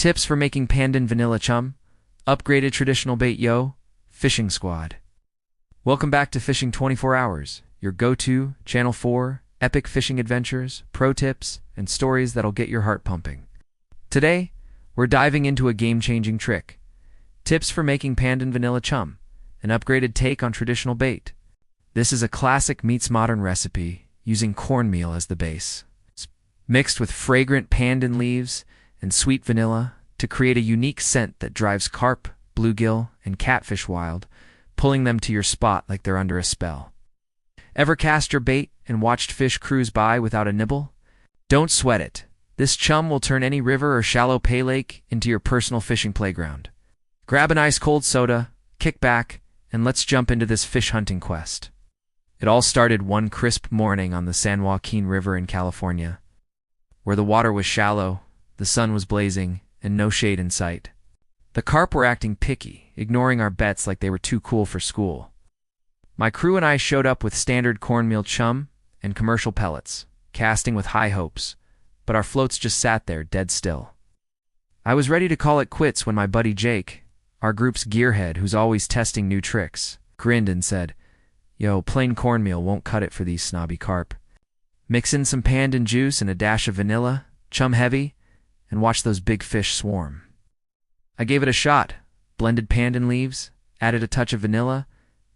Tips for making Pandan vanilla chum. Upgraded traditional bait fishing squad. Welcome back to Fishing 24 Hours, your go-to, Channel 4, epic fishing adventures, pro tips, and stories that'll get your heart pumping. Today, we're diving into a game-changing trick. Tips for making Pandan vanilla chum, an upgraded take on traditional bait. This is a classic meets modern recipe, using cornmeal as the base, mixed with fragrant pandan leaves and sweet vanilla to create a unique scent that drives carp, bluegill, and catfish wild, pulling them to your spot like they're under a spell. Ever cast your bait and watched fish cruise by without a nibble? Don't sweat it. This chum will turn any river or shallow pay lake into your personal fishing playground. Grab an ice-cold soda, kick back, and let's jump into this fish hunting quest. It all started one crisp morning on the San Joaquin River in California, where the water was shallow, the sun was blazing, and no shade in sight. The carp were acting picky, ignoring our bets like they were too cool for school. My crew and I showed up with standard cornmeal chum and commercial pellets, casting with high hopes, but our floats just sat there dead still. I was ready to call it quits when my buddy Jake, our group's gearhead who's always testing new tricks, grinned and said, "Yo, plain cornmeal won't cut it for these snobby carp. Mix in some pandan juice and a dash of vanilla, chum heavy, and watch those big fish swarm." I gave it a shot, blended pandan leaves, added a touch of vanilla,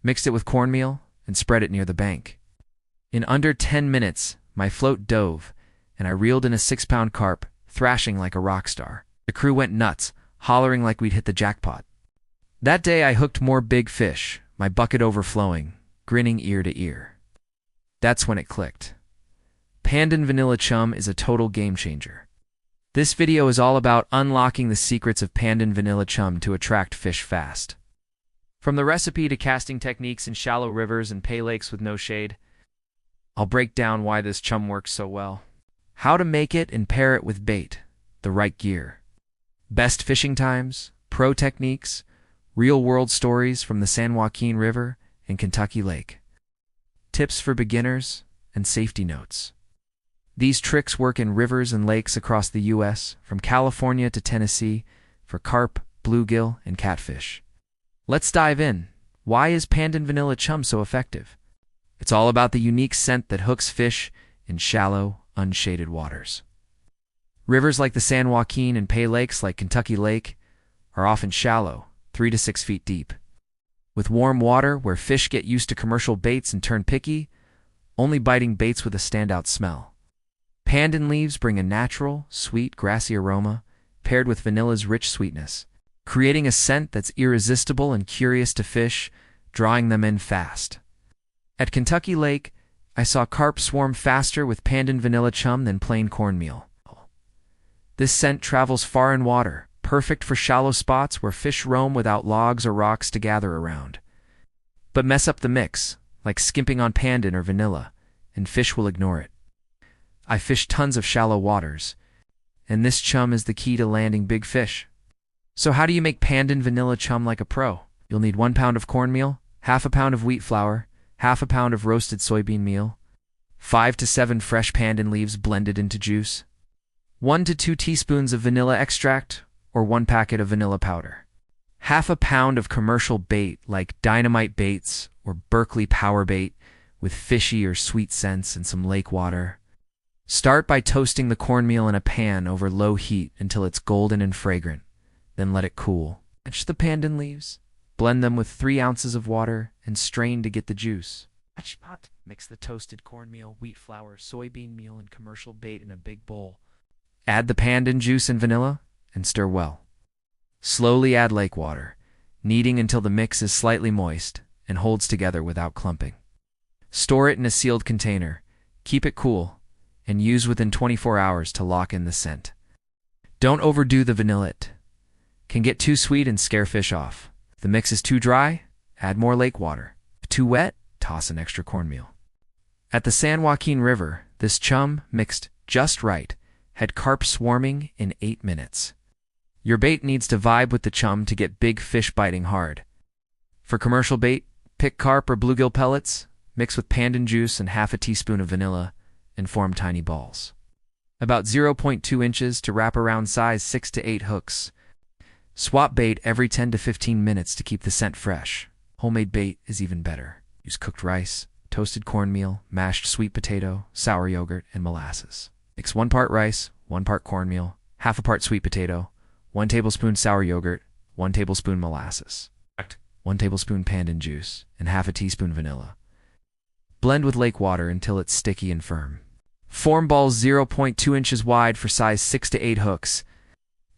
mixed it with cornmeal, and spread it near the bank. In under 10 minutes, my float dove, and I reeled in a 6-pound carp, thrashing like a rock star. The crew went nuts, hollering like we'd hit the jackpot. That day I hooked more big fish, my bucket overflowing, grinning ear to ear. That's when it clicked. Pandan vanilla chum is a total game changer. This video is all about unlocking the secrets of pandan vanilla chum to attract fish fast. From the recipe to casting techniques in shallow rivers and pay lakes with no shade, I'll break down why this chum works so well, how to make it and pair it with bait, the right gear, best fishing times, pro techniques, real-world stories from the San Joaquin River and Kentucky Lake, tips for beginners, and safety notes. These tricks work in rivers and lakes across the U.S., from California to Tennessee, for carp, bluegill, and catfish. Let's dive in. Why is pandan vanilla chum so effective? It's all about the unique scent that hooks fish in shallow, unshaded waters. Rivers like the San Joaquin and pay lakes like Kentucky Lake are often shallow, 3 to 6 feet deep. With warm water where fish get used to commercial baits and turn picky, only biting baits with a standout smell. Pandan leaves bring a natural, sweet, grassy aroma, paired with vanilla's rich sweetness, creating a scent that's irresistible and curious to fish, drawing them in fast. At Kentucky Lake, I saw carp swarm faster with pandan vanilla chum than plain cornmeal. This scent travels far in water, perfect for shallow spots where fish roam without logs or rocks to gather around. But mess up the mix, like skimping on pandan or vanilla, and fish will ignore it. I fish tons of shallow waters, and this chum is the key to landing big fish. So how do you make pandan vanilla chum like a pro? You'll need 1 pound of cornmeal, half a pound of wheat flour, half a pound of roasted soybean meal, 5 to 7 fresh pandan leaves blended into juice, 1 to 2 teaspoons of vanilla extract, or 1 packet of vanilla powder, half a pound of commercial bait like dynamite baits or Berkeley power bait with fishy or sweet scents and some lake water. Start by toasting the cornmeal in a pan over low heat until it's golden and fragrant. Then let it cool. Blanch the pandan leaves. Blend them with 3 ounces of water and strain to get the juice. Mix the toasted cornmeal, wheat flour, soybean meal, and commercial bait in a big bowl. Add the pandan juice and vanilla and stir well. Slowly add lake water, kneading until the mix is slightly moist and holds together without clumping. Store it in a sealed container. Keep it cool and use within 24 hours to lock in the scent. Don't overdo the vanilla. It can get too sweet and scare fish off. If the mix is too dry, add more lake water. If too wet, toss in extra cornmeal. At the San Joaquin River, this chum, mixed just right, had carp swarming in 8 minutes. Your bait needs to vibe with the chum to get big fish biting hard. For commercial bait, pick carp or bluegill pellets, mix with pandan juice and half a teaspoon of vanilla, and form tiny balls. About 0.2 inches to wrap around size 6 to 8 hooks. Swap bait every 10 to 15 minutes to keep the scent fresh. Homemade bait is even better. Use cooked rice, toasted cornmeal, mashed sweet potato, sour yogurt, and molasses. Mix 1 part rice, 1 part cornmeal, half a part sweet potato, 1 tablespoon sour yogurt, 1 tablespoon molasses, 1 tablespoon pandan juice, and half a teaspoon vanilla. Blend with lake water until it's sticky and firm. Form balls 0.2 inches wide for size 6 to 8 hooks.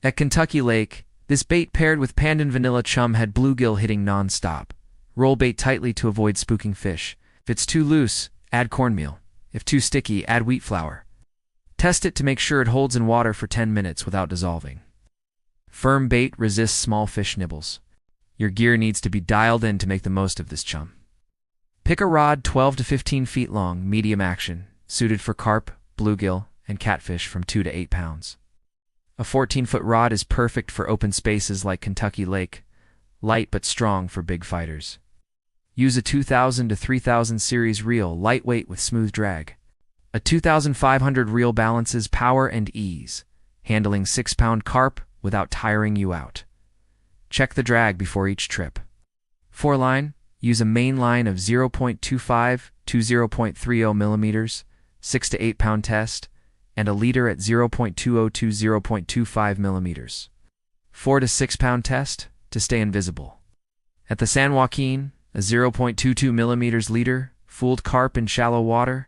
At Kentucky Lake, this bait paired with Pandan vanilla chum had bluegill hitting non-stop. Roll bait tightly to avoid spooking fish. If it's too loose, add cornmeal. If too sticky, add wheat flour. Test it to make sure it holds in water for 10 minutes without dissolving. Firm bait resists small fish nibbles. Your gear needs to be dialed in to make the most of this chum. Pick a rod 12 to 15 feet long, medium action, suited for carp, bluegill, and catfish from 2 to 8 pounds. A 14-foot rod is perfect for open spaces like Kentucky Lake, light but strong for big fighters. Use a 2000 to 3000 series reel, lightweight with smooth drag. A 2500 reel balances power and ease, handling 6-pound carp without tiring you out. Check the drag before each trip. For line, use a main line of 0.25 to 0.30 millimeters, 6 to 8 pound test, and a leader at 0.20 to 0.25 millimeters. 4 to 6 pound test to stay invisible. At the San Joaquin, a 0.22 millimeters leader, fooled carp in shallow water.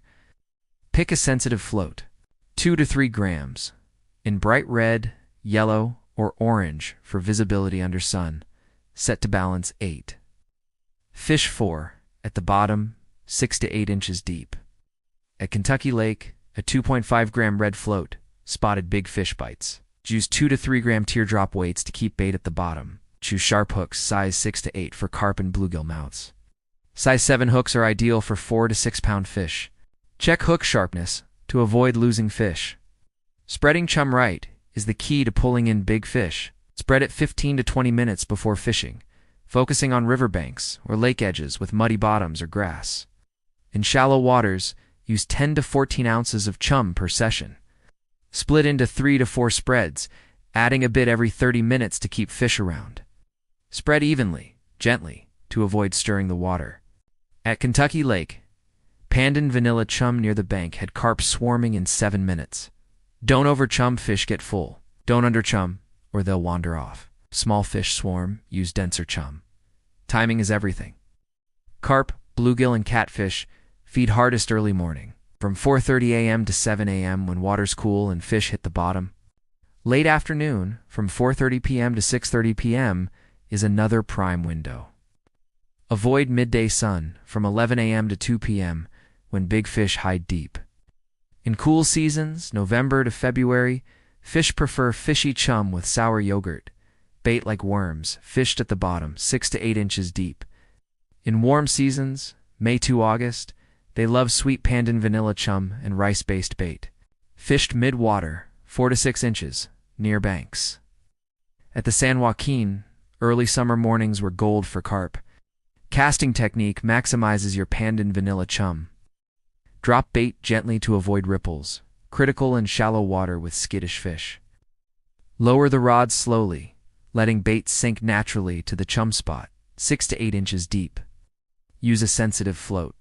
Pick a sensitive float, 2 to 3 grams, in bright red, yellow, or orange for visibility under sun, set to balance 8. Fish 4, at the bottom, 6 to 8 inches deep. At Kentucky Lake, a 2.5 gram red float, spotted big fish bites. Use 2 to 3 gram teardrop weights to keep bait at the bottom. Choose sharp hooks, size 6 to 8 for carp and bluegill mouths. Size 7 hooks are ideal for 4 to 6 pound fish. Check hook sharpness to avoid losing fish. Spreading chum right is the key to pulling in big fish. Spread it 15 to 20 minutes before fishing, focusing on riverbanks or lake edges with muddy bottoms or grass. In shallow waters, use 10 to 14 ounces of chum per session. Split into 3 to 4 spreads, adding a bit every 30 minutes to keep fish around. Spread evenly, gently, to avoid stirring the water. At Kentucky Lake, Pandan vanilla chum near the bank had carp swarming in 7 minutes. Don't over-chum, fish get full. Don't under-chum, or they'll wander off. Small fish swarm, use denser chum. Timing is everything. Carp, bluegill, and catfish feed hardest early morning, from 4:30 a.m. to 7 a.m. when water's cool and fish hit the bottom. Late afternoon, from 4:30 p.m. to 6:30 p.m., is another prime window. Avoid midday sun, from 11 a.m. to 2 p.m., when big fish hide deep. In cool seasons, November to February, fish prefer fishy chum with sour yogurt, bait like worms, fished at the bottom, 6 to 8 inches deep. In warm seasons, May to August, they love sweet pandan vanilla chum and rice-based bait, fished mid-water, 4 to 6 inches, near banks. At the San Joaquin, early summer mornings were gold for carp. Casting technique maximizes your pandan vanilla chum. Drop bait gently to avoid ripples, critical in shallow water with skittish fish. Lower the rod slowly, letting bait sink naturally to the chum spot, 6 to 8 inches deep. Use a sensitive float,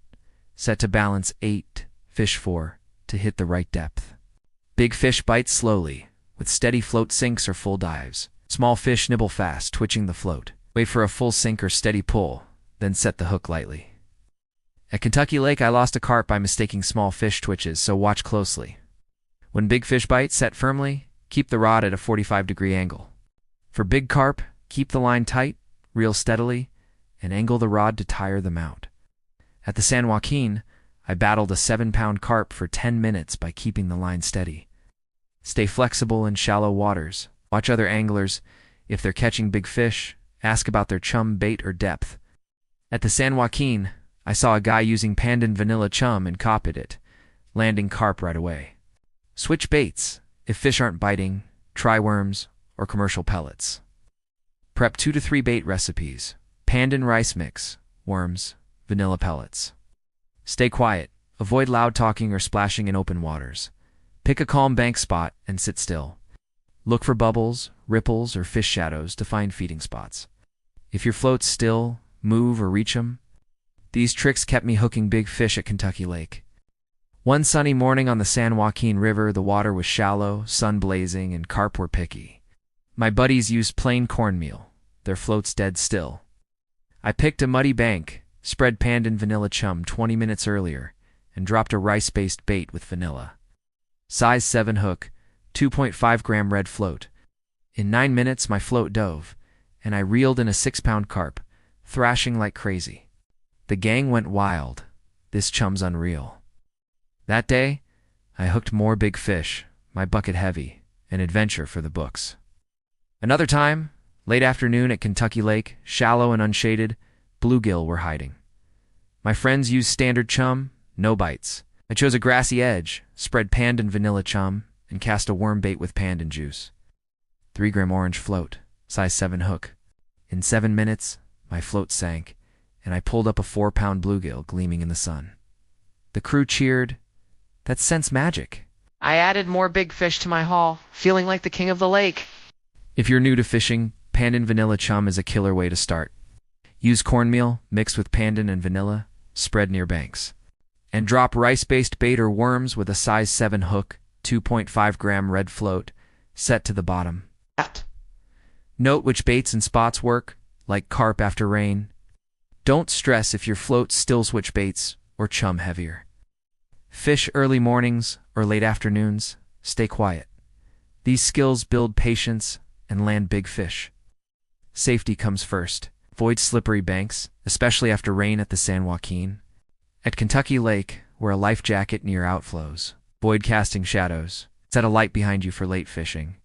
set to balance 8, fish 4, to hit the right depth. Big fish bite slowly, with steady float sinks or full dives. Small fish nibble fast, twitching the float. Wait for a full sink or steady pull, then set the hook lightly. At Kentucky Lake, I lost a carp by mistaking small fish twitches, so watch closely. When big fish bite, set firmly, keep the rod at a 45-degree angle. For big carp, keep the line tight, reel steadily, and angle the rod to tire them out. At the San Joaquin, I battled a 7-pound carp for 10 minutes by keeping the line steady. Stay flexible in shallow waters. Watch other anglers. If they're catching big fish, ask about their chum bait or depth. At the San Joaquin, I saw a guy using pandan vanilla chum and copied it, landing carp right away. Switch baits. If fish aren't biting, try worms or commercial pellets. Prep 2 to 3 bait recipes. Pandan rice mix, worms, vanilla pellets. Stay quiet. Avoid loud talking or splashing in open waters. Pick a calm bank spot and sit still. Look for bubbles, ripples, or fish shadows to find feeding spots. If your float's still, move or reach them. These tricks kept me hooking big fish at Kentucky Lake. One sunny morning on the San Joaquin River, the water was shallow, sun blazing, and carp were picky. My buddies used plain cornmeal, their floats dead still. I picked a muddy bank, spread Pandan vanilla chum 20 minutes earlier, and dropped a rice-based bait with vanilla. Size 7 hook, 2.5-gram red float. In 9 minutes, my float dove, and I reeled in a 6-pound carp, thrashing like crazy. The gang went wild. This chum's unreal. That day, I hooked more big fish, my bucket heavy, an adventure for the books. Another time, late afternoon at Kentucky Lake, shallow and unshaded, bluegill were hiding. My friends used standard chum, no bites. I chose a grassy edge, spread Pandan vanilla chum, and cast a worm bait with pandan juice. 3-gram orange float, size 7 hook. In 7 minutes, my float sank, and I pulled up a 4-pound bluegill gleaming in the sun. The crew cheered. That's sense magic. I added more big fish to my haul, feeling like the king of the lake. If you're new to fishing, Pandan vanilla chum is a killer way to start. Use cornmeal mixed with pandan and vanilla, spread near banks. And drop rice-based bait or worms with a size 7 hook, 2.5-gram red float, set to the bottom. Note which baits and spots work, like carp after rain. Don't stress if your floats still switch baits or chum heavier. Fish early mornings or late afternoons, stay quiet. These skills build patience and land big fish. Safety comes first. Avoid slippery banks, especially after rain at the San Joaquin. At Kentucky Lake, wear a life jacket near outflows. Avoid casting shadows. Set a light behind you for late fishing.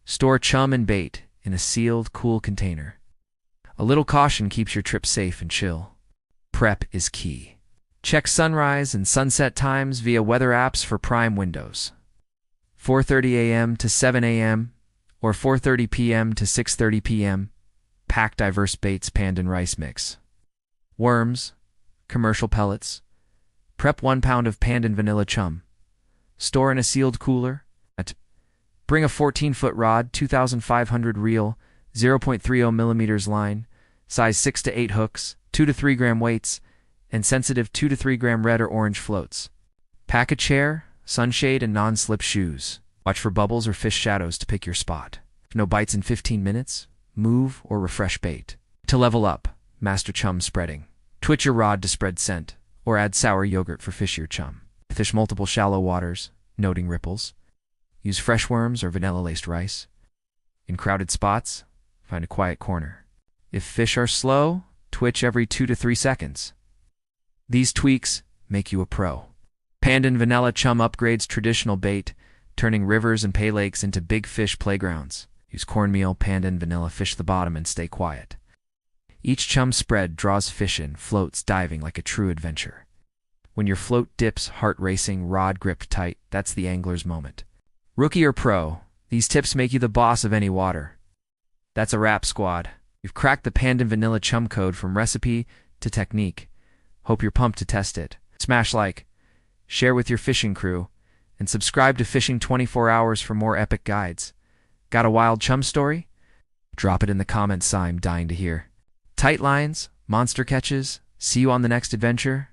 Store chum and bait in a sealed, cool container. A little caution keeps your trip safe and chill. Prep is key. Check sunrise and sunset times via weather apps for prime windows. 4:30 a.m. to 7 a.m. or 4:30 p.m. to 6:30 p.m. Pack diverse baits pandan rice mix. Worms, commercial pellets. Prep 1 pound of pandan vanilla chum. Store in a sealed cooler. Bring a 14-foot rod, 2,500 reel, 0.30 millimeters line, size 6 to 8 hooks, 2 to 3 gram weights, and sensitive 2 to 3 gram red or orange floats. Pack a chair, sunshade, and non-slip shoes. Watch for bubbles or fish shadows to pick your spot. If no bites in 15 minutes, move or refresh bait. To level up, master chum spreading. Twitch your rod to spread scent, or add sour yogurt for fishier chum. Fish multiple shallow waters, noting ripples. Use fresh worms or vanilla-laced rice. In crowded spots, find a quiet corner. If fish are slow, twitch every 2 to 3 seconds. These tweaks make you a pro. Pandan vanilla chum upgrades traditional bait, turning rivers and pay lakes into big fish playgrounds. Use cornmeal, pandan, vanilla, fish the bottom, and stay quiet. Each chum spread draws fish in, floats diving like a true adventure. When your float dips, heart racing, rod gripped tight, that's the angler's moment. Rookie or pro, these tips make you the boss of any water. That's a wrap, squad. You've cracked the Pandan vanilla chum code from recipe to technique. Hope you're pumped to test it. Smash like, share with your fishing crew, and subscribe to Fishing 24 Hours for more epic guides. Got a wild chum story? Drop it in the comments, I'm dying to hear. Tight lines, monster catches, see you on the next adventure.